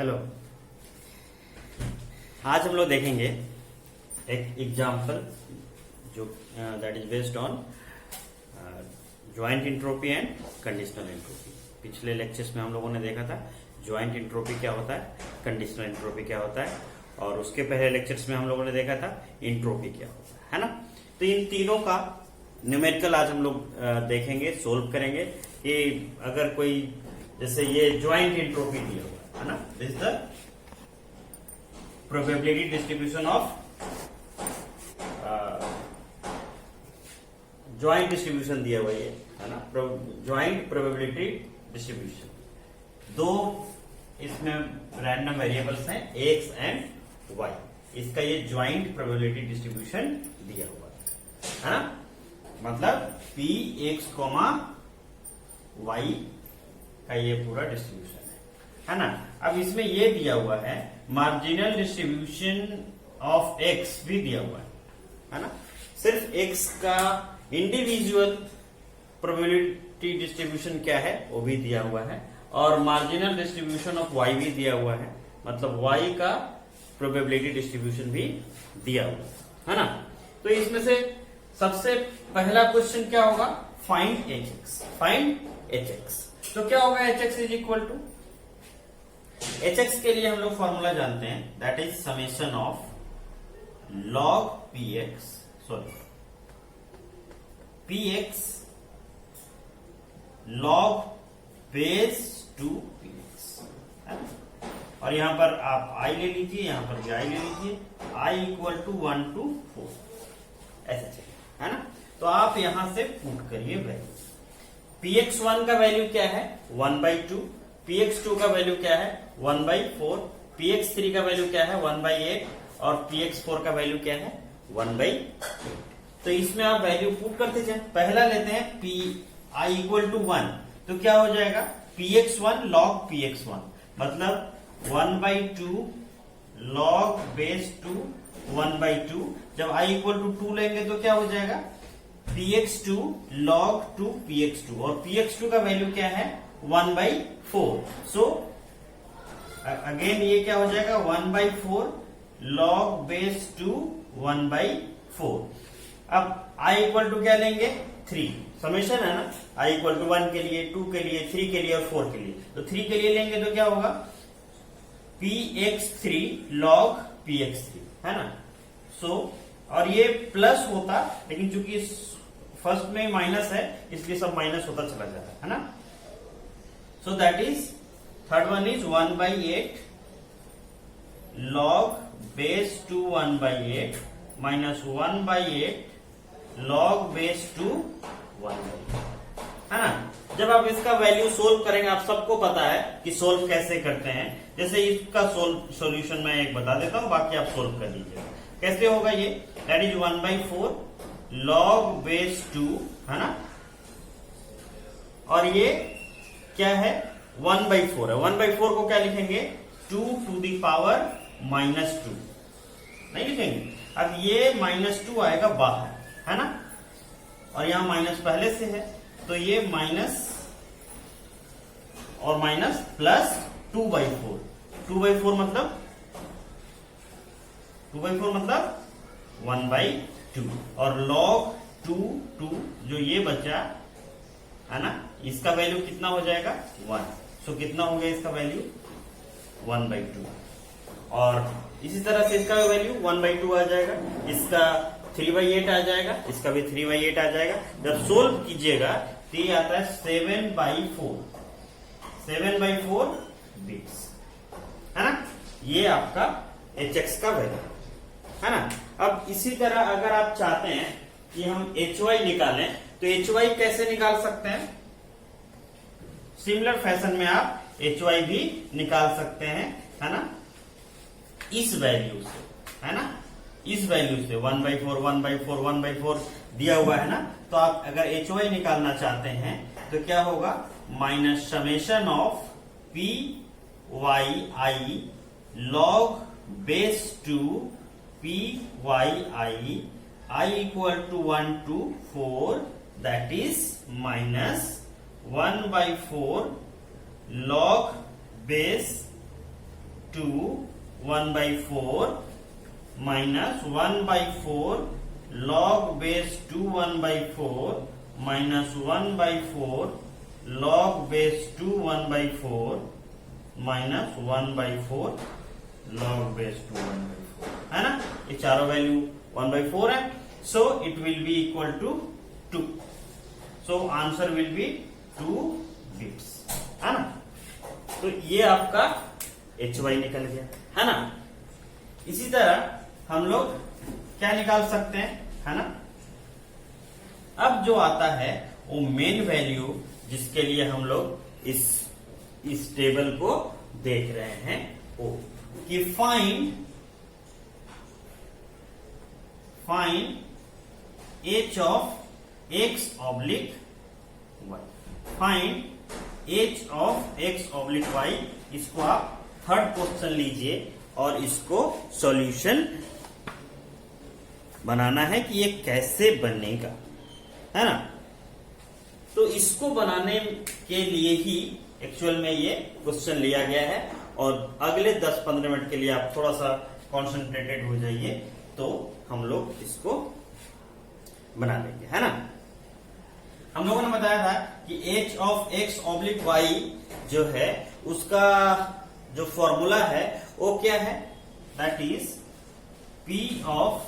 Hello. आज हम लोग देखेंगे एक एग्जाम्पल जो that is based on joint entropy and conditional entropy. पिछले लेक्चर्स में हम लोगों ने देखा था ज्वाइंट इंट्रोपी क्या होता है, कंडीशनल इंट्रोपी क्या होता है, और उसके पहले लेक्चर्स में हम लोगों ने देखा था इंट्रोपी क्या होता है ना। तो इन तीनों का न्यूमेरिकल आज हम लोग देखेंगे, सोल्व करेंगे कि अगर कोई जैसे ये ज्वाइंट इंट्रोपी दिया हुआ है ना, this the probability distribution of joint distribution दिया हुआ है ना, ज्वाइंट प्रोबेबिलिटी डिस्ट्रीब्यूशन। दो इसमें रैंडम वेरिएबल्स हैं एक्स एंड वाई, इसका ये ज्वाइंट प्रोबेबिलिटी डिस्ट्रीब्यूशन दिया हुआ है ना। मतलब पी एक्स कोमा वाई का ये पूरा डिस्ट्रीब्यूशन है ना। अब इसमें ये दिया हुआ है मार्जिनल डिस्ट्रीब्यूशन ऑफ एक्स भी दिया हुआ है ना। सिर्फ एक्स का इंडिविजुअल प्रोबेबिलिटी डिस्ट्रीब्यूशन क्या है वो भी दिया हुआ है, और मार्जिनल डिस्ट्रीब्यूशन ऑफ वाई भी दिया हुआ है, मतलब वाई का प्रोबेबिलिटी डिस्ट्रीब्यूशन भी दिया हुआ है ना। तो इसमें से सबसे पहला क्वेश्चन क्या होगा, find H X. Find H X, तो क्या होगा H X is equal to, H X के लिए हम लोग फॉर्मूला जानते हैं, that is summation of log P X, sorry P X log base two P X. और यहां पर आप आई ले लीजिए, यहां पर भी आई ले लीजिए, आई इक्वल टू 1 to 4 ऐसे चाहिए है ना। तो आप यहां से पुट करिए वैल्यू। px1 का वैल्यू क्या है 1/2, px2 का वैल्यू क्या है 1/4, px3 का वैल्यू क्या है 1/8 और px4 का वैल्यू क्या है 1/8। तो इसमें आप वैल्यू पुट करते जाए। पहला लेते हैं p i इक्वल टू 1, तो क्या हो जाएगा px1 log px1, मतलब 1/2 log बेस 2 1/2। जब i इक्वल टू 2 लेंगे तो क्या हो जाएगा px2 log 2 px2, और px2 का वैल्यू क्या है 1/4। सो अगेन ये क्या हो जाएगा 1/4 log बेस 2 1/4। अब i इक्वल टू क्या लेंगे 3, समेशन है ना, i इक्वल टू 1 के लिए, 2 के लिए, 3 के लिए और 4 के लिए। तो 3 के लिए लेंगे तो क्या होगा px3 log px3 है ना। सो और ये प्लस होता, लेकिन चूंकि फर्स्ट में माइनस है इसलिए सब माइनस होता चला जाता है ना। So that is third one is 1/8 log base 2 1/8 minus 1/8 log base 2 1/8 है ना। जब आप इसका वैल्यू सोल्व करेंगे, आप सबको पता है कि सोल्व कैसे करते हैं। जैसे इसका सॉल्यूशन मैं एक बता देता हूं, बाकी आप सोल्व कर लीजिए। कैसे होगा ये, दैट इज 1/4 log बेस 2 है ना, और ये क्या है 1/4 है। 1/4 को क्या लिखेंगे 2 to the power -2 नहीं लिखेंगे। अब ये -2 आएगा बाहर है ना, और यहां माइनस पहले से है, तो ये माइनस और माइनस प्लस 2/4। 2/4 मतलब 1/2, और log 2 जो ये बचा है ना, इसका वैल्यू कितना हो जाएगा 1। सो कितना हो गया इसका वैल्यू 1/2, और इसी तरह से इसका वैल्यू 1/2 आ जाएगा, इसका 3/8 आ जाएगा, इसका भी 3/8 आ जाएगा। जब सोल्व कीजिएगा तो ये आता है 7/4 बिट्स है ना। ये आपका hx का वैल्यू है ना। अब इसी तरह अगर आप चाहते हैं कि हम hy निकालें, तो hy कैसे निकाल सकते हैं, सिमिलर फैशन में आप hy भी निकाल सकते हैं है ना, इस वैल्यू से है ना, इस वैल्यू से 1/4 1/4 1/4 दिया हुआ है ना। तो आप अगर hy निकालना चाहते हैं तो क्या होगा minus summation of P Y I log base 2 P Y I equal to 1 to 4, दैट इज minus 1/4 log base two 1/4 minus 1/4 log base 2 1/4 minus 1/4 log base 2 1/4 minus 1/4 log base 2 1/4 है ना। ये चारों वैल्यू 1/4 है, so it will be equal to 2। So answer will be 2 bits, है ना। तो ये आपका HY निकल गया, है ना। इसी तरह हम लोग क्या निकाल सकते हैं, है ना। अब जो आता है वो मेन वैल्यू जिसके लिए हम लोग इस टेबल को देख रहे हैं, वो कि find h of x oblique y। Find h of x oblique y, इसको आप थर्ड क्वेश्चन लीजिए और इसको सॉल्यूशन बनाना है कि ये कैसे बनेगा, है ना। तो इसको बनाने के लिए ही एक्चुअल में ये क्वेश्चन लिया गया है, और अगले 10-15 मिनट के लिए आप थोड़ा सा कॉन्सेंट्रेटेड हो जाइए, तो हम लोग इसको बना लेंगे, है ना। हम लोगों ने बताया था कि h of x oblique y जो है उसका जो फॉर्मूला है वो क्या है, that is p of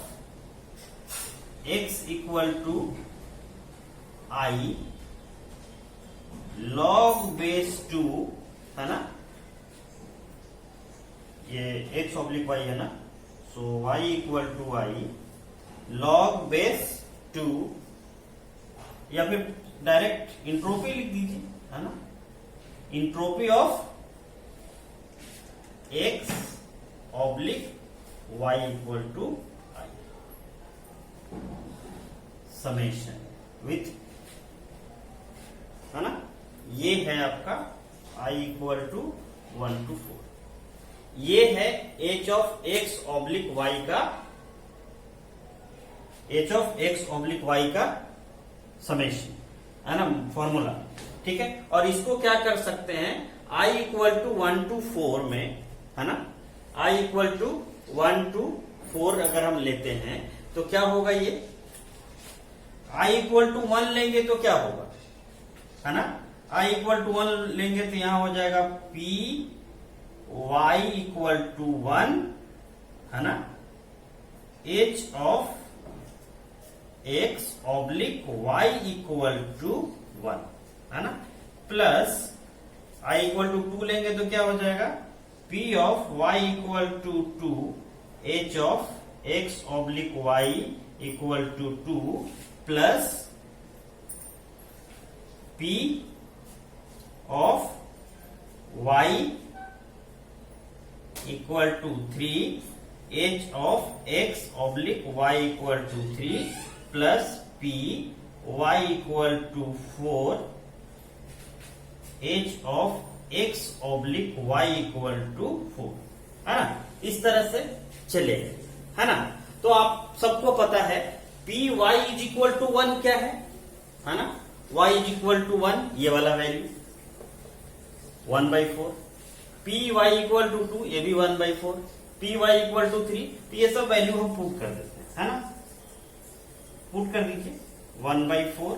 x equal to i log base 2, है ना। ये x ऑब्लिक y है ना, so y equal to i log base 2, या फिर डायरेक्ट इंट्रोपी लिख दीजिए, है ना। Entropy of x oblique y equal to i summation with, है ना। ये है आपका i इक्वल टू 1 to 4। ये है h of x oblique y का, h of x oblique y का समेशन, है ना, फॉर्मूला, ठीक है। और इसको क्या कर सकते हैं, i इक्वल टू 1 to 4 में, है ना, i इक्वल टू 1 to 4 अगर हम लेते हैं तो क्या होगा, ये i इक्वल टू 1 लेंगे तो क्या होगा, है ना। i इक्वल टू 1 लेंगे तो यहां हो जाएगा p y इक्वल टू 1, है ना, h of x oblique y equal to 1, है ना, प्लस i इक्वल टू 2 लेंगे तो क्या हो जाएगा, p of y equal to 2 h of x oblique y equal to 2 plus p of y equal to 3 h of x oblique y equal to 3 plus p y equal to 4 h of x oblique y equal to 4, है ना। इस तरह से चलेगा, है ना। तो आप सबको पता है P Y is equal to 1 क्या है ना, y इज इक्वल टू 1, ये वाला value 1/4, P Y equal to 2, ये भी 1/4, पी वाई इक्वल टू 3, तो ये सब वैल्यू हम पुट कर देते हैं, है ना। पुट कर दीजिए 1/4,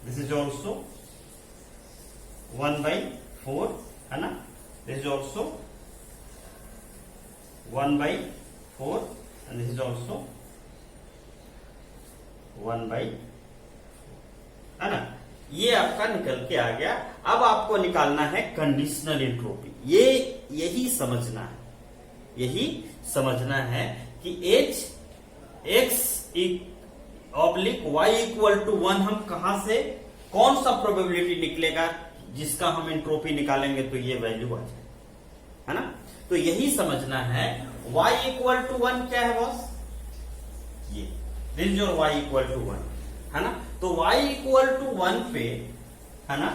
दिस इज ऑल्सो 1/4, है ना, this is also 1/4 and this is also 1/4, है ना। ये आपका निकल के आ गया। अब आपको निकालना है कंडीशनल एंट्रोपी। यही समझना है कि h x oblique y equal to 1 हम कहां से, कौन सा प्रोबेबिलिटी निकलेगा जिसका हम एंट्रोपी निकालेंगे तो ये वैल्यू आ जाए, है ना। तो यही समझना है। y इक्वल टू 1 क्या है बॉस, ये this is your y equal to 1, है ना। तो y इक्वल टू 1 पे, है ना,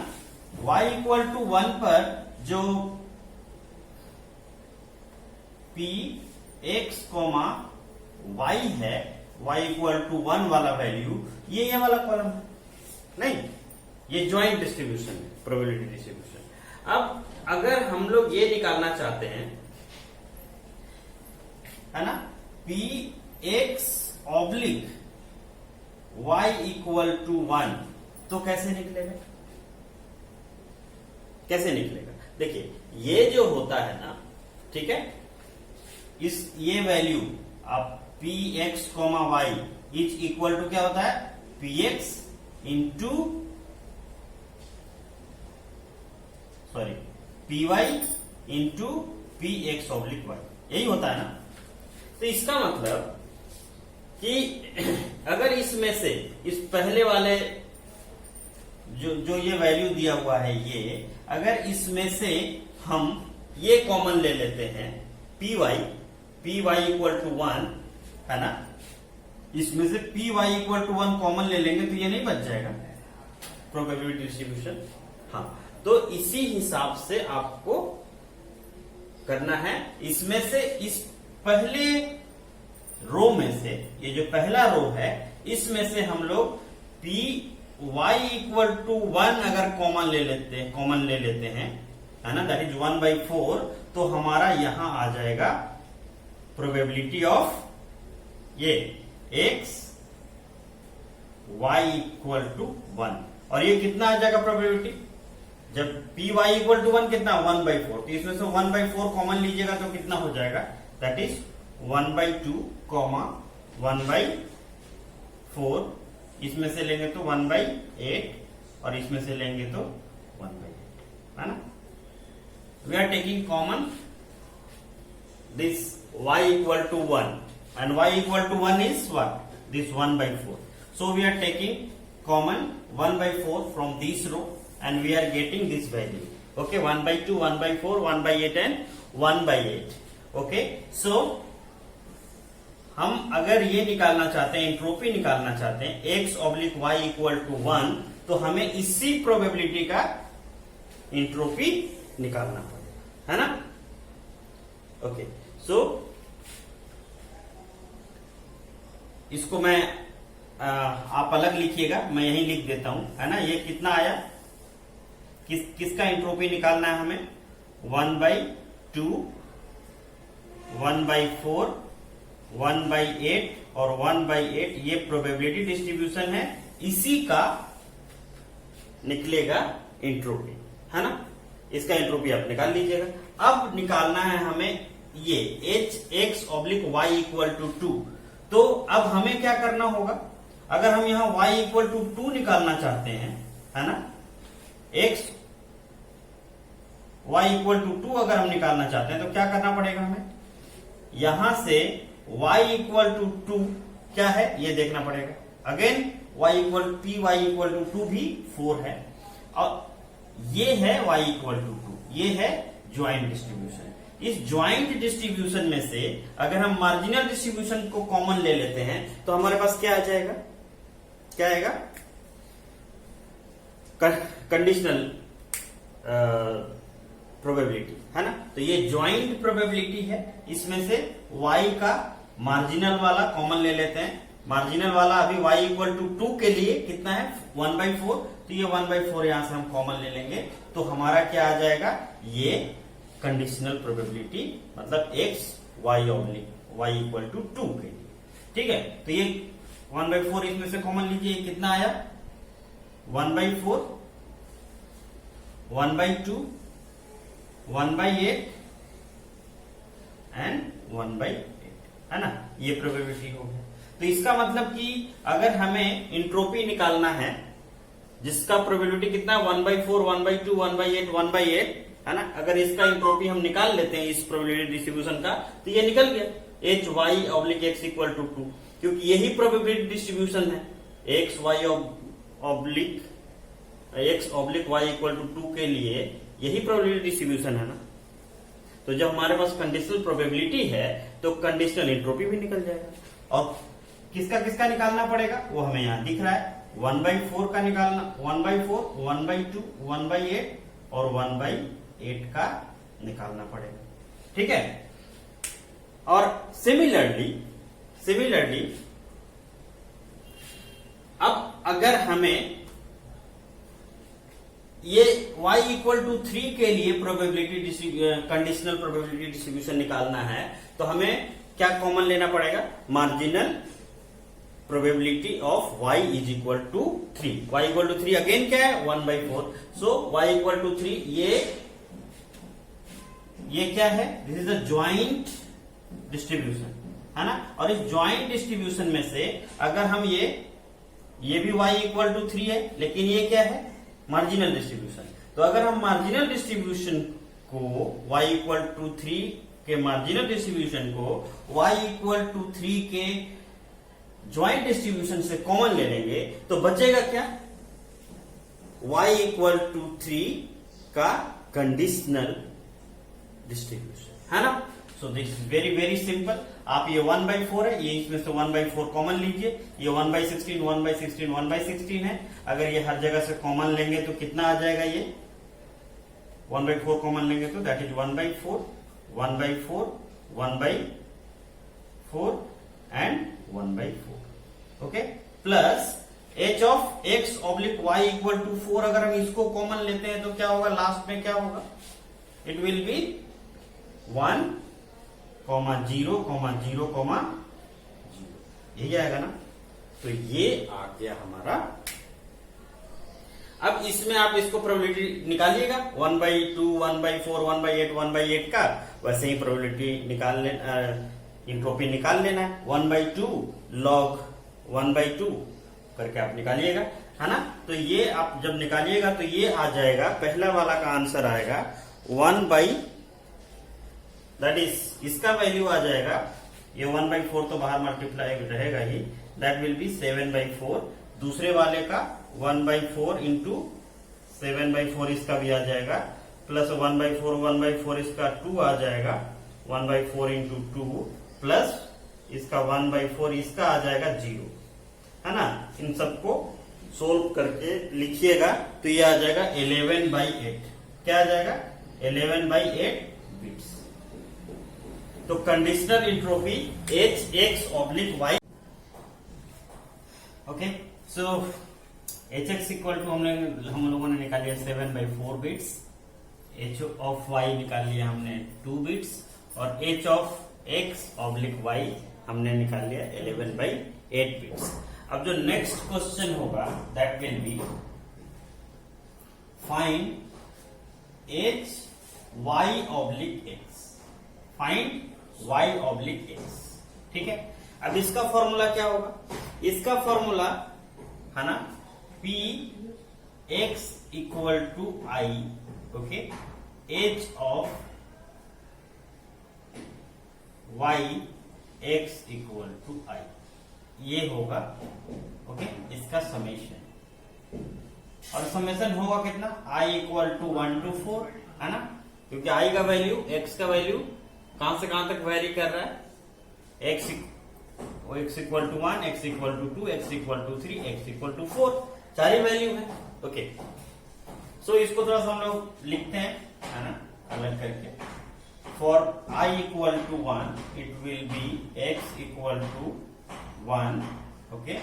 y इक्वल टू 1 पर जो p x y है, y इक्वल टू 1 वाला वैल्यू, ये वाला कॉलम है नहीं, ये ज्वाइंट डिस्ट्रीब्यूशन है, प्रोबेबिलिटी डिस्ट्रीब्यूशन। अब अगर हम लोग ये निकालना चाहते हैं, है ना, P X oblique Y equal to 1, तो कैसे निकलेगा? कैसे निकलेगा? देखिए ये जो होता है ना, ठीक है, ये वैल्यू आप P X comma Y is equal to क्या होता है? P X into P Y into P X oblique Y, यही होता है ना। तो इसका मतलब कि अगर इसमें से इस पहले वाले जो ये वैल्यू दिया हुआ है, ये अगर इसमें से हम ये कॉमन ले लेते हैं, पी वाई इक्वल टू 1, है ना, इसमें से P Y equal to 1 common ले लेंगे तो ये नहीं बच जाएगा प्रोबेबिलिटी डिस्ट्रीब्यूशन। हाँ, तो इसी हिसाब से आपको करना है। इसमें से इस पहले रो में से, ये जो पहला रो है, इसमें से हम लोग पी वाई इक्वल टू 1 अगर कॉमन ले लेते हैं, है ना, दैट इज 1/4, तो हमारा यहां आ जाएगा प्रोबेबिलिटी ऑफ ये x y इक्वल टू 1। और ये कितना आ जाएगा प्रोबेबिलिटी? जब पी वाई इक्वल टू 1 कितना? 1/4, तो इसमें से 1/4 कॉमन लीजिएगा तो कितना हो जाएगा? दैट इज 1/2 कॉमा 1/4, इसमें से लेंगे तो 1/8 और इसमें से लेंगे तो 1/8, है ना। We are taking common this y equal to 1 and y equal to 1 is what? This 1/4. So we are taking common 1/4 from this row and we are getting this value. Okay, 1/2, 1/4, 1/8 and 1/8. Okay, so हम अगर ये निकालना चाहते हैं, entropy निकालना चाहते हैं x oblique y equal to 1, तो हमें इसी प्रोबेबिलिटी का एंट्रोपी निकालना पड़ेगा, है ना। ओके, सो इसको मैं आप अलग लिखिएगा, मैं यही लिख देता हूं, है ना। ये कितना आया? किसका एंट्रोपी निकालना है हमें? 1/2, 1/4, 1/8 और 1/8, ये प्रोबेबिलिटी डिस्ट्रीब्यूशन है, इसी का निकलेगा एंट्रोपी, है ना। इसका एंट्रोपी आप निकाल लीजिएगा। अब निकालना है हमें ये x oblique y equal to 2। तो अब हमें क्या करना होगा? अगर हम यहां y इक्वल टू 2 निकालना चाहते हैं, है ना, x y इक्वल टू 2 अगर हम निकालना चाहते हैं तो क्या करना पड़ेगा हमें? यहां से y इक्वल टू 2 क्या है ये देखना पड़ेगा। Again P Y equal to 2 भी 4 है, और ये है y इक्वल टू 2, ये है ज्वाइंट डिस्ट्रीब्यूशन। इस ज्वाइंट डिस्ट्रीब्यूशन में से अगर हम मार्जिनल डिस्ट्रीब्यूशन को कॉमन ले लेते हैं तो हमारे पास क्या आ जाएगा? क्या आएगा? कंडीशनल प्रोबेबिलिटी, है ना। तो ये ज्वाइंट प्रोबेबिलिटी है, इसमें से y का मार्जिनल वाला कॉमन ले लेते हैं। मार्जिनल वाला अभी y इक्वल टू 2 के लिए कितना है? 1/4, तो ये 1/4 यहां से हम कॉमन ले लेंगे, तो हमारा क्या आ जाएगा? ये कंडीशनल प्रोबेबिलिटी, मतलब x y oblique y equal to 2 के लिए, ठीक है। तो ये 1/4 इसमें से कॉमन लीजिए, कितना आया? 1/4, 1/2, 1/8 एंड 1/8, है ना। ये प्रोबेबिलिटी हो गया। तो इसका मतलब कि अगर हमें इंट्रोपी निकालना है जिसका प्रोबेबिलिटी कितना? 1/4, 1/2, 1/8, 1/8, है ना। अगर इसका इंट्रोपी हम निकाल लेते हैं इस प्रोबेबिलिटी डिस्ट्रीब्यूशन का, तो ये निकल गया h y oblique x equal to 2, क्योंकि यही प्रोबेबिलिटी डिस्ट्रीब्यूशन है। x y oblique y equal to 2 के लिए यही प्रोबेबिलिटी डिस्ट्रीब्यूशन है ना। तो जब हमारे पास कंडीशनल प्रोबेबिलिटी है तो कंडीशनल एंट्रोपी भी निकल जाएगा। और किसका किसका निकालना पड़ेगा वो हमें यहां दिख रहा है। 1/4 का निकालना, 1/4, 1/2, 1/8 और 1/8 का निकालना पड़ेगा, ठीक है। और सिमिलरली अब अगर हमें ये y इक्वल टू 3 के लिए प्रोबेबिलिटी कंडीशनल प्रोबेबिलिटी डिस्ट्रीब्यूशन निकालना है तो हमें क्या कॉमन लेना पड़ेगा, marginal probability of y is equal to 3. y equal to 3 again क्या है 1/4. सो y इक्वल टू 3 ये क्या है, this is a joint distribution है ना. और इस ज्वाइंट डिस्ट्रीब्यूशन में से अगर हम ये भी y इक्वल टू 3 है लेकिन ये क्या है मार्जिनल डिस्ट्रीब्यूशन. तो अगर हम मार्जिनल डिस्ट्रीब्यूशन को y इक्वल टू 3 के मार्जिनल डिस्ट्रीब्यूशन को y इक्वल टू 3 के ज्वाइंट डिस्ट्रीब्यूशन से कॉमन ले लेंगे तो बचेगा क्या, y इक्वल टू 3 का कंडीशनल डिस्ट्रीब्यूशन है ना. So this is very very simple. आप ये 1/4 है, ये इसमें से 1/4 कॉमन लीजिए. ये 1/16 1/16 1/16 है. अगर ये हर जगह से कॉमन लेंगे तो कितना आ जाएगा, ये 1/4 कॉमन लेंगे तो that is 1/4 1/4 1/4 and 1/4. Okay. Plus h of x oblique y equal to 4. अगर हम इसको कॉमन लेते हैं तो क्या होगा, लास्ट में क्या होगा, इट विल बी 1, 0, 0, 0. यही आएगा ना. तो ये आ गया हमारा. अब इसमें आप इसको प्रोबेबिलिटी निकालिएगा 1/2 1/4 1/8 1/8 का. वैसे ही प्रोबेबिलिटी निकाल लेना, इंट्रोपी निकाल लेना है. 1/2 log 1/2 करके आप निकालिएगा है ना. तो ये आप जब निकालिएगा तो ये आ जाएगा, पहला वाला का आंसर आएगा 1 दैट इज इसका वैल्यू आ जाएगा, ये 1/4 तो बाहर मल्टीप्लाई रहेगा ही, दैट विल बी 7/4. दूसरे वाले का 1/4 इंटू 7/4 इसका भी आ जाएगा, प्लस 1/4 इसका 2 आ जाएगा, 1/4 इंटू 2 प्लस इसका 1/4 इसका आ जाएगा 0 है ना. इन सबको सोल्व करके लिखिएगा तो ये आ जाएगा 11/8. क्या आ जाएगा 11/8 बिट्स. तो conditional entropy Hx oblique y. Okay. So Hx equal to हम लोगों ने निकाल लिया 7/4 बिट्स. h ऑफ y निकाल लिया हमने 2 बिट्स और h of x oblique y हमने निकाल लिया 11/8 बिट्स. अब जो नेक्स्ट क्वेश्चन होगा that will be find h y oblique x. Find y oblique x. ठीक है. अब इसका फॉर्मूला क्या होगा, इसका फॉर्मूला है ना p x equal to i. Okay. h of y x equal to i ये होगा. ओके. इसका समेशन, और समेशन होगा कितना, i इक्वल टू 1 to 4 है ना, क्योंकि i का वैल्यू x का वैल्यू कहां से कहां तक वेरी कर रहा है, x equal to 1 x equal to 2 x equal to 3 x equal to 4 सारी वैल्यू है. ओके. सो इसको थोड़ा सा हम लोग लिखते हैं है ना अलग करके. For i equal to 1 it will be x equal to 1. Okay.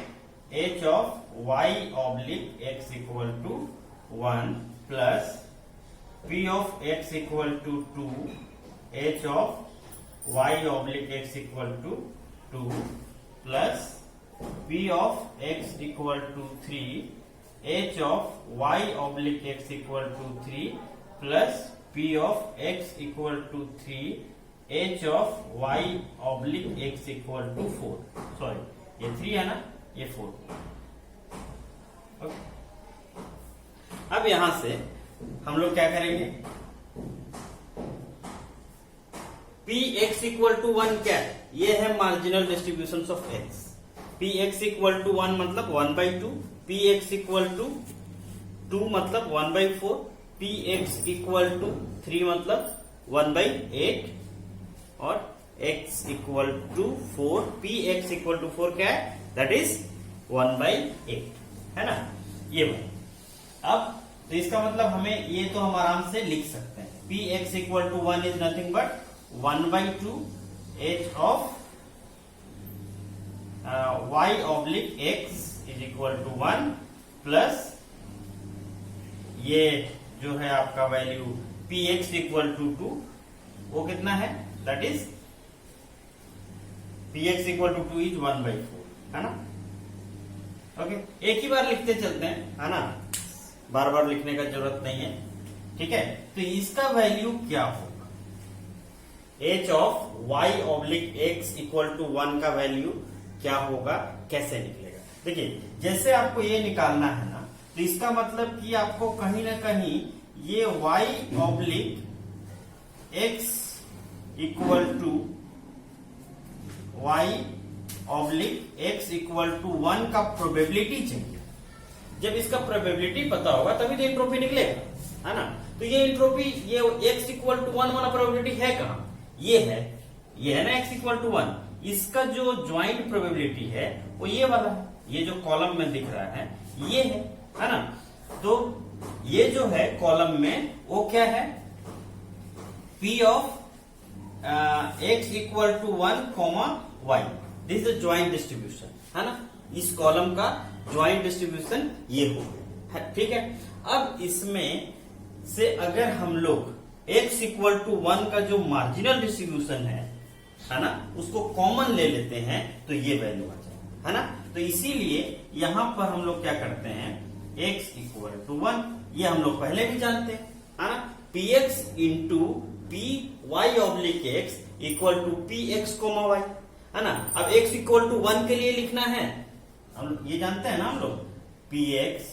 h of y oblique x equal to 1 plus p of x equal to 2 h of y oblique x equal to 2 plus p of x equal to 3 h of y oblique x equal to 3 plus p of x equal to 3 h of y oblique x equal to 4. Sorry ये 3 है ना, ये 4. Okay. अब यहां से हम लोग क्या करेंगे, p x इक्वल टू 1 क्या है, ये है marginal distribution of x. p x equal to 1 मतलब 1/2, p x इक्वल टू 2 मतलब 1/4, p x इक्वल टू 3 मतलब 1/8 और x equal to 4. p x equal to 4 क्या है, दैट इज 1/8 है ना. ये अब तो इसका मतलब हमें ये तो हम आराम से लिख सकते हैं. p x equal to 1 is nothing but 1/2 h of y oblique x is equal to 1 plus ये जो है आपका value P X equal to 2, वो कितना है, that is P X equal to 2 is 1/4, है ना। ओके, एक ही बार लिखते चलते हैं, है ना, बार बार लिखने का जरूरत नहीं है, ठीक है। तो इसका वैल्यू क्या होगा, h of y oblique x equal to 1 का वैल्यू क्या होगा, कैसे निकलेगा। देखिए, जैसे आपको ये निकालना है ना, तो इसका मतलब कि आपको कहीं ना कहीं ये y oblique x equal to y oblique x equal to 1 का प्रोबेबिलिटी चाहिए। जब इसका प्रोबेबिलिटी पता होगा तभी तो एंट्रोपी निकलेगा, है ना। तो ये एंट्रोपी, ये x इक्वल टू 1 वाला प्रोबेबिलिटी है कहां, ये है ना x इक्वल टू 1। इसका जो ज्वाइंट प्रोबेबिलिटी है वो ये वाला है, ये जो कॉलम में दिख रहा है ये है ना। तो ये जो है कॉलम में वो क्या है, p of x equal to 1 comma y, this is joint distribution, है ना। इस कॉलम का ज्वाइंट डिस्ट्रीब्यूशन ये हो गया, ठीक है। अब इसमें से अगर हम लोग x इक्वल टू 1 का जो मार्जिनल डिस्ट्रीब्यूशन है ना, उसको कॉमन ले लेते हैं तो ये वैल्यू आ जाएगा, है ना। तो इसीलिए यहां पर हम लोग क्या करते हैं, x इक्वल टू 1, ये हम लोग पहले भी जानते हैं, है ना, P X into P Y oblique X equal to P X comma Y, है ना। अब x इक्वल टू 1 के लिए लिखना है, हम ये जानते हैं ना हम लोग, P X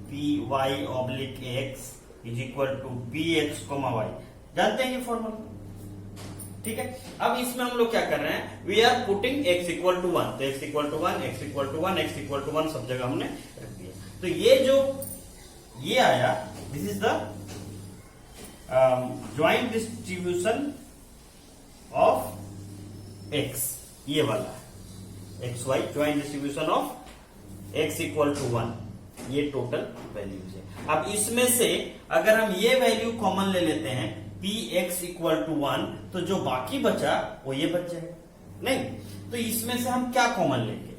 P Y oblique X is equal to P X comma Y, जानते हैं ये फॉर्मूला, ठीक है। अब इसमें हम लोग क्या कर रहे हैं, we are putting x equal to 1, तो x equal to 1, x equal to 1, x equal to 1 सब जगह हमने रख दिया। तो ये जो ये आया, this is the joint distribution of x, ये वाला है X Y joint distribution of x equal to 1, ये टोटल वैल्यूज है। अब इसमें से अगर हम ये वैल्यू कॉमन ले लेते हैं पी एक्स इक्वल टू 1, तो जो बाकी बचा वो ये बच जाएगा, नहीं तो इसमें से हम क्या कॉमन लेंगे,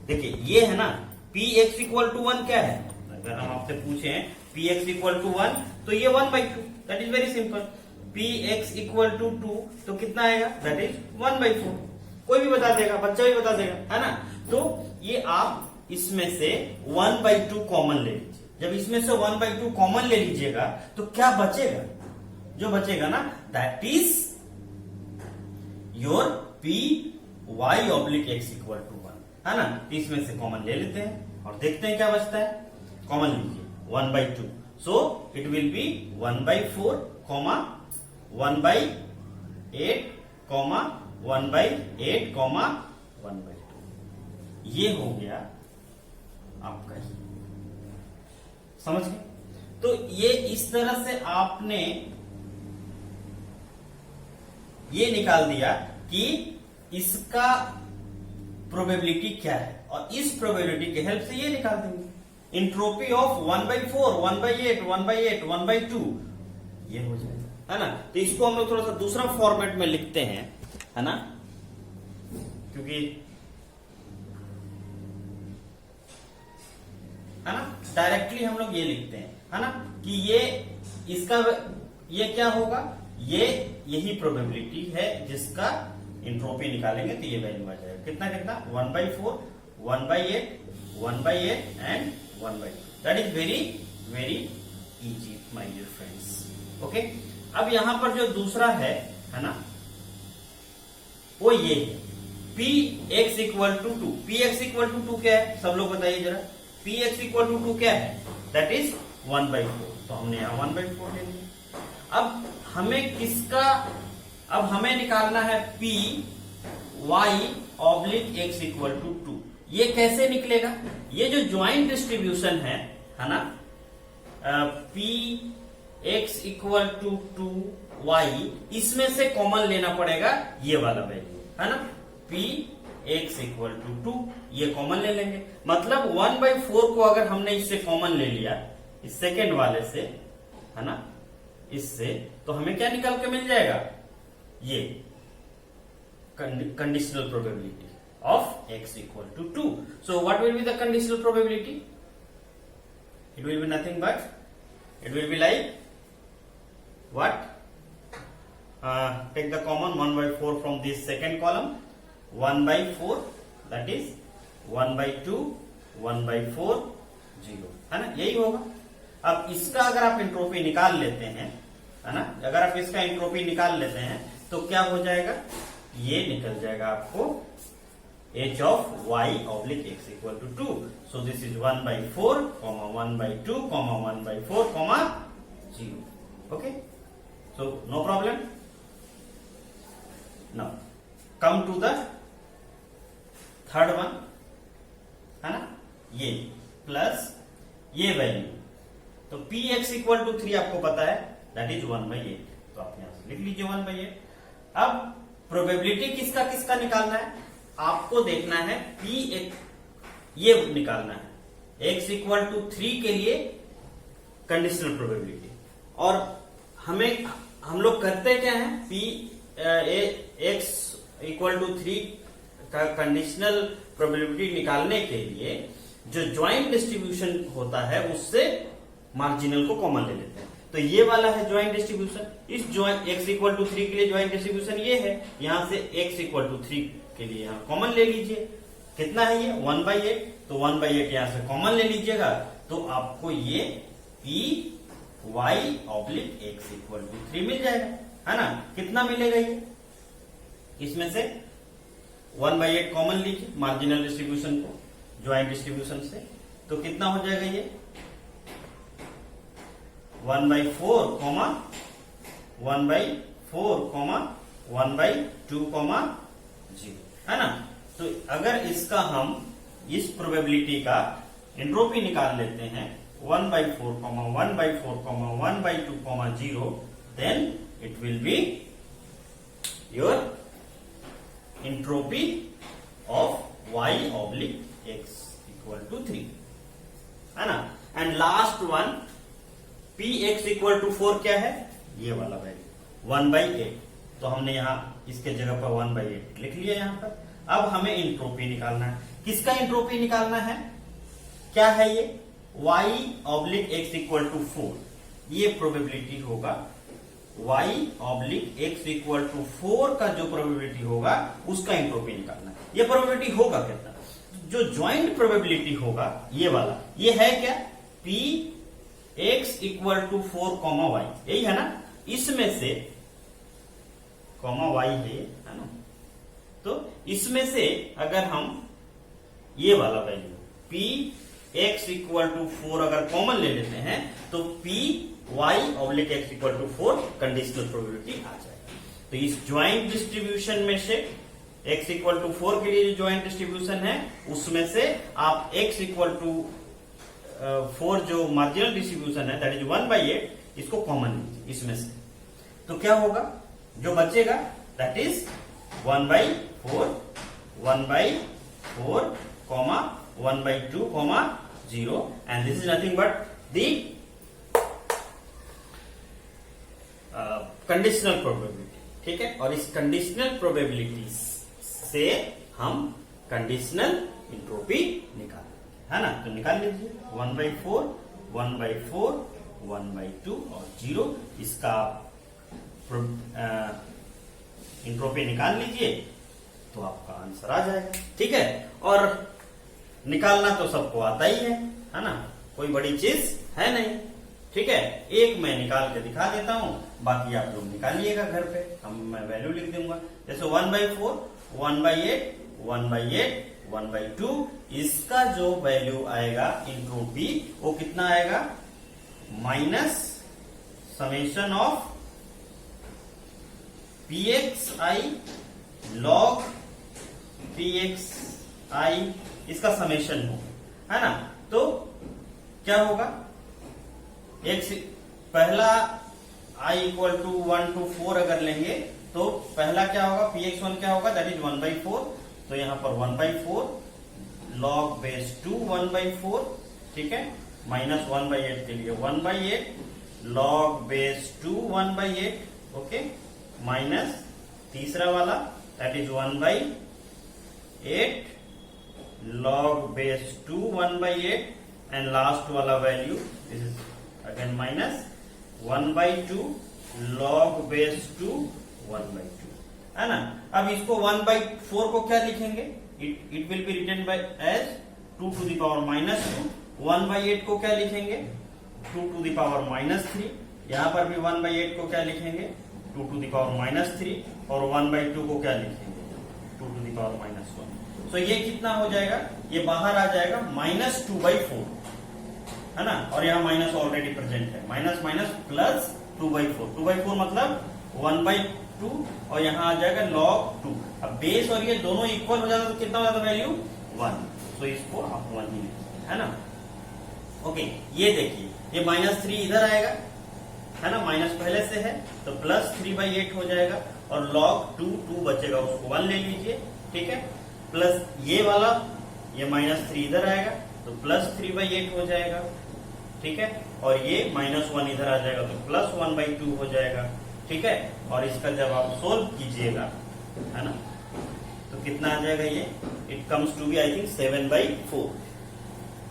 देखिए ये है ना, पी एक्स इक्वल टू 1 क्या है, अगर हम आपसे पूछे पी एक्स इक्वल टू 1 तो ये 1/2, that is very simple. P X equal to 2 तो कितना आएगा, दैट इज 1/4, कोई भी बता देगा, बच्चा भी बता देगा, है ना। तो ये आप इसमें से 1/2 कॉमन ले लीजिए। जब इसमें से 1/2 कॉमन ले लीजिएगा तो क्या बचेगा, जो बचेगा ना, that is your P Y oblique X equal to 1, है ना। इसमें से कॉमन ले लेते हैं और देखते हैं क्या बचता है, कॉमन लीजिए 1/2, सो it will B 1/4 comma 1/8 comma 1/8 comma 1/2, ये हो गया आपका, समझ गए। तो ये इस तरह से आपने ये निकाल दिया कि इसका प्रोबेबिलिटी क्या है, और इस प्रोबेबिलिटी के हेल्प से ये निकाल देंगे एंट्रोपी ऑफ 1/4 1/8 1/8 1/2, ये हो जाएगा, है ना। तो इसको हम लोग थोड़ा सा दूसरा फॉर्मेट में लिखते हैं, है ना, क्योंकि है ना, डायरेक्टली हम लोग ये लिखते हैं, है ना, कि ये इसका ये क्या होगा, ये यही प्रोबेबिलिटी है जिसका एंट्रोपी निकालेंगे तो ये वैल्यू आ जाएगा, कितना कितना 1/4 1/8 1/8 and 1/2, that is very very easy my dear friends. Okay, अब यहां पर जो दूसरा है ना, वो ये है P X equal to 2, P X equal to 2 क्या है, सब लोग बताइए जरा, पी एक्स इक्वल टू 2 क्या है, दैट इज 1/4, तो हमने यहां 1/4 ले लिया। अब हमें किसका, अब हमें निकालना है P Y oblique X equal to 2, ये कैसे निकलेगा, ये जो ज्वाइंट डिस्ट्रीब्यूशन है ना, P X equal to 2 Y, इसमें से कॉमन लेना पड़ेगा ये वाला वैल्यू, है ना, पी एक्स इक्वल टू 2, ये कॉमन ले लेंगे, मतलब 1/4 को अगर हमने इससे कॉमन ले लिया, इस सेकेंड वाले से, है ना, इससे, तो हमें क्या निकल के मिल जाएगा, ये conditional probability of x equal to 2. So what will be the conditional probability? It will be nothing but it will be like what? Take the common 1 by 4 from this second column. 1 by 4, that is 1 by 2, 1 by 4, 0, है ना, यही होगा। अब इसका अगर आप entropy निकाल लेते हैं, है ना, अगर आप इसका एंट्रोपी निकाल लेते हैं तो क्या हो जाएगा, ये निकल जाएगा आपको h of y oblique x equal to 2. So this is 1 by 4, 1 by 2, 1 by 4, 0. Okay? So no problem. Now come to the third one, है ना, ये प्लस ये वैल्यू, तो px इक्वल टू 3 आपको पता है, दैट इज 1 by 8, तो आप यहां से लिख लीजिए 1 by 8। अब प्रोबेबिलिटी किसका किसका निकालना है, आपको देखना है ये निकालना है x इक्वल टू 3 के लिए कंडीशनल प्रोबेबिलिटी। और हम लोग करते क्या है, x इक्वल टू 3 का कंडीशनल प्रोबेबिलिटी निकालने के लिए जो ज्वाइंट डिस्ट्रीब्यूशन होता है उससे मार्जिनल को कॉमन ले लेते हैं। तो ये वाला है ज्वाइंट डिस्ट्रीब्यूशन, इस ज्वाइंट x इक्वल टू 3 के लिए ज्वाइंट डिस्ट्रीब्यूशन ये है, यहां से x इक्वल टू 3 के लिए यहां कॉमन ले लीजिए, कितना है ये 1 by 8, तो 1 by 8 यहां से कॉमन ले लीजिएगा, तो आपको ये p y oblique x equal to 3 मिल जाएगा, है ना। कितना मिलेगा ये, इसमें से 1 by 8 कॉमन लीजिए मार्जिनल डिस्ट्रीब्यूशन को ज्वाइंट डिस्ट्रीब्यूशन से, तो कितना हो जाएगा ये 1 by 4, 1 by 4, 1 by 2, 0, है ना। तो अगर इसका हम इस प्रोबेबिलिटी का एंट्रोपी निकाल लेते हैं 1 by 4, 1 by 4, 1 by 2, 0, then it will be your entropy of y oblique x equal to 3, है ना। And last one px equal to 4 क्या है, ये वाला वैल्यू 1 by 8, तो हमने यहां इसके जगह पर 1 by 8 लिख लिया यहां पर। अब हमें एंट्रोपी निकालना है, किसका एंट्रोपी निकालना है, क्या है ये y oblique x equal to 4, ये प्रोबेबिलिटी होगा y oblique x equal to 4 का जो प्रोबेबिलिटी होगा उसका एंट्रोपी निकालना है। ये प्रोबेबिलिटी होगा कितना, जो ज्वाइंट प्रोबेबिलिटी होगा ये वाला, ये है क्या p x equal to 4, y, यही है ना, इसमें से y है ना, तो इसमें से अगर हम ये वाला value p x equal to 4 अगर कॉमन ले लेते हैं तो p y oblique x equal to 4 conditional probability आ जाएगा। तो इस ज्वाइंट डिस्ट्रीब्यूशन में से x इक्वल टू 4 के लिए जो ज्वाइंट डिस्ट्रीब्यूशन है उसमें से आप x इक्वल टू 4 जो मार्जिनल डिस्ट्रीब्यूशन है दैट इज 1 by 8, इसको कॉमन लीजिए इसमें से, तो क्या होगा जो बचेगा that is 1 by 4, 1 by 4, 1 by 2, 0, and this is nothing but the conditional probability, ठीक है। और इस कंडीशनल प्रोबेबिलिटी से हम कंडीशनल एंट्रोपी निकालेंगे, है ना, तो निकाल लीजिए 1 by 4, 1 by 4, 1 by 2 और 0, इसका एंट्रोपी निकाल लीजिए तो आपका आंसर आ जाएगा, ठीक है। और निकालना तो सबको आता ही है ना, कोई बड़ी चीज है नहीं, ठीक है। एक मैं निकाल के दिखा देता हूं, बाकी आप लोग निकालिएगा घर पे, मैं वैल्यू लिख दूंगा, जैसे 1 by 4, 1 by 8, 1 by 8, 1 by 2, इसका जो वैल्यू आएगा एंट्रोपी वो कितना आएगा, minus summation of pxi log pxi, इसका समेशन हो, है ना। तो क्या होगा, x पहला i इक्वल टू 1 to 4 अगर लेंगे तो पहला क्या होगा, px1 क्या होगा, दैट इज 1 by 4, तो यहां पर 1 by 4 log बेस 2 1 by 4, ठीक है, माइनस 1 by 8 के लिए 1 by 8 log base 2 1 by 8, okay, minus तीसरा वाला that is 1 by 8 log base 2 1 by 8, and last वाला value this is again minus 1 by 2 log base to 1/2, है ना। अब इसको 1/4 को क्या लिखेंगे, it will be written by as 2 to the power -2। 1/8 को क्या लिखेंगे, 2 to the power -3। यहां पर भी 1/8 को क्या लिखेंगे, 2 to the power -3, और 1/2 को क्या लिखेंगे, 2 to the power -1। तो ये कितना हो जाएगा, ये बाहर आ जाएगा -2/4, है ना। और यहाँ माइनस ऑलरेडी प्रेजेंट है, माइनस माइनस प्लस 2/4। 2/4 मतलब 1/2, और यहाँ आ जाएगा log 2। अब बेस और ये दोनों इक्वल हो जाता तो कितना हो जाता वैल्यू 1। तो इसको आप 1 ही लिखिए, है ना। ओके, ये देखिए ये -3 इधर आएगा, है ना, माइनस पहले से है तो प्लस 3/8 हो जाएगा, और log 2 बचेगा, उसको 1 ले लीजिए, ठीक है। प्लस ये वाला, ये -3 इधर आएगा तो प्लस 3/8 हो जाएगा, ठीक है। और ये -1 इधर आ जाएगा तो प्लस 1/2 हो जाएगा, ठीक है। और इसका जब आप सोल्व कीजिएगा, है ना, तो कितना आ जाएगा ये, it comes to be I think 7/4।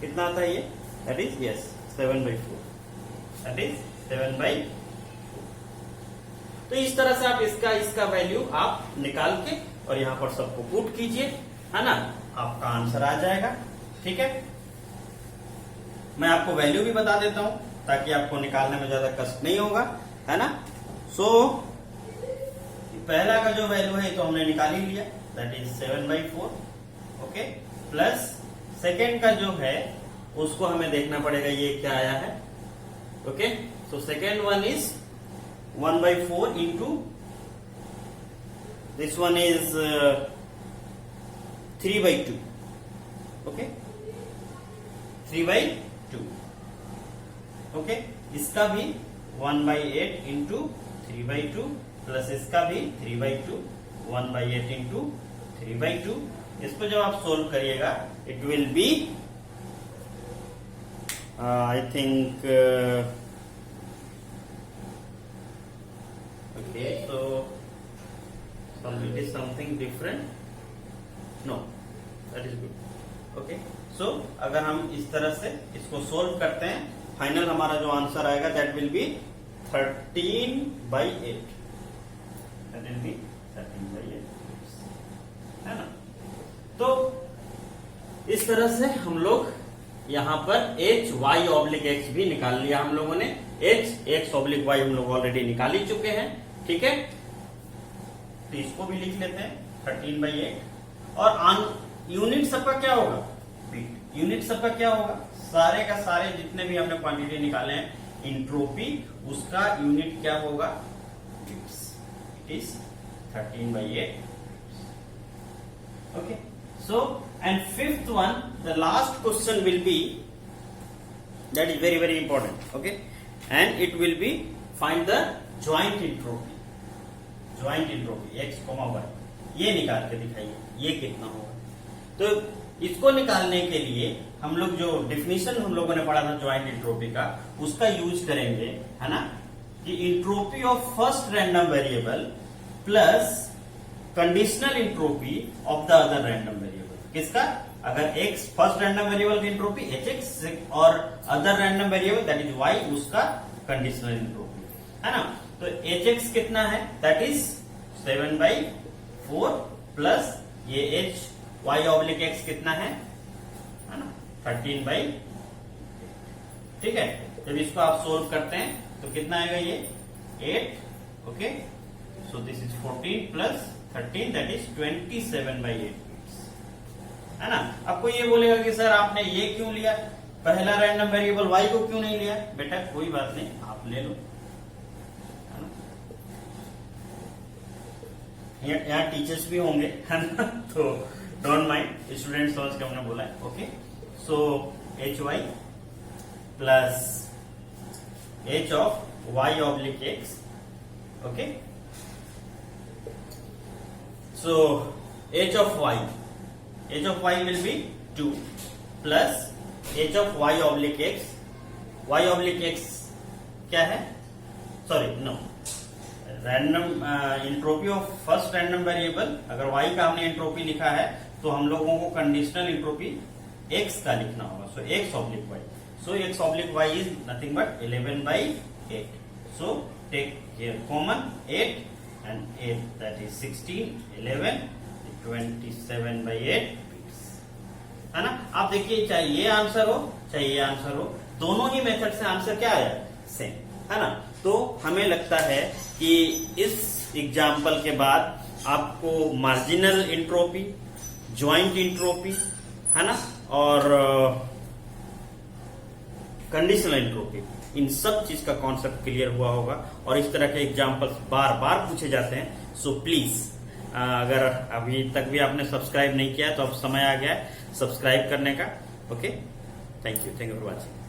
कितना आता है ये, that is yes 7/4, that is 7/4। तो इस तरह से आप इसका वैल्यू आप निकाल के और यहां पर सबको पुट कीजिए, है ना, आपका आंसर आ जाएगा, ठीक है। मैं आपको वैल्यू भी बता देता हूं ताकि आपको निकालने में ज्यादा कष्ट नहीं होगा, है ना। सो पहला का जो वैल्यू है तो हमने निकाल ही लिया, that is 7/4, okay. Plus second का जो है उसको हमें देखना पड़ेगा ये क्या आया है, okay. So second one is 1/4 into this one is 3/2, okay, 3/2, okay. इसका भी 1/8 इंटू 3/2, प्लस इसका भी 3/2, 1/8 इंटू 3/2। इसको जब आप सोल्व करिएगा it will be I think okay, so it is something different, no, that is good, okay। so अगर हम इस तरह से इसको सोल्व करते हैं, फाइनल हमारा जो आंसर आएगा that will be 13/8, that will be 13/8, है ना। तो इस तरह से हम लोग यहां पर HY/X भी निकाल लिया हम लोगों ने, X/Y हम लोग ऑलरेडी निकाल ही चुके हैं, ठीक है। तो इसको भी लिख लेते हैं 13/8, और यूनिट सबका क्या होगा, बीट। यूनिट सबका क्या होगा, सारे का सारे जितने भी हमने क्वांटिटी निकाले हैं इंट्रोपी, उसका यूनिट क्या होगा, bits. It is 13/8, okay. So and fifth one, the last question will be, that is very very important, okay, and it will be find the joint entropy. Joint entropy X, Y, ये निकाल के दिखाइए, ये कितना होगा। तो इसको निकालने के लिए हम लोग जो डिफिनीशन हम लोगों ने पढ़ा था ज्वाइंट इंट्रोपी का, उसका यूज करेंगे, है ना, कि entropy of first random variable plus conditional entropy of the other random variable. किसका, अगर X फर्स्ट रैंडम वेरिएबल की इंट्रोपी HX और other random variable that is Y उसका कंडीशनल इंट्रोपी, है ना। तो HX कितना है, दैट इज 7/4, प्लस ये HY/X कितना है ना, 13/8, ठीक है। जब इसको आप सोल्व करते हैं तो कितना आएगा ये 8, okay. So this is 14 plus 13, that is 27/8, है ना। अब कोई ये बोलेगा कि सर आपने ये क्यों लिया, पहला रैंडम वेरिएबल Y को क्यों नहीं लिया। बेटा कोई बात नहीं, आप ले लो, यहाँ टीचर्स भी होंगे, है ना, तो डोंट माइंड, स्टूडेंट समझ के हमने बोला है, okay. So HY plus H of Y/X, okay. So H of Y will be 2 plus H of Y/X, Y/X क्या है, sorry no, random entropy of first random variable. अगर Y का हमने इंट्रोपी लिखा है तो हम लोगों को कंडीशनल इंट्रोपी X का लिखना होगा। So X/Y, so X/Y is nothing but 11/8। So take here common 8 and 8 that is 16, 11, 27 by 8 beats, है ना। आप देखिए चाहे ये आंसर हो चाहे ये आंसर हो, दोनों ही मेथड से आंसर क्या आया, सेम, है ना। तो हमें लगता है कि इस एग्जाम्पल के बाद आपको मार्जिनल इंट्रोपी, ज्वाइंट इंट्रोपी, है ना, और कंडीशनल इंट्रोपी, इन सब चीज का कॉन्सेप्ट क्लियर हुआ होगा। और इस तरह के एग्जाम्पल्स बार बार पूछे जाते हैं। सो प्लीज अगर अभी तक भी आपने सब्सक्राइब नहीं किया है तो अब समय आ गया है सब्सक्राइब करने का। Okay, thank you for watching.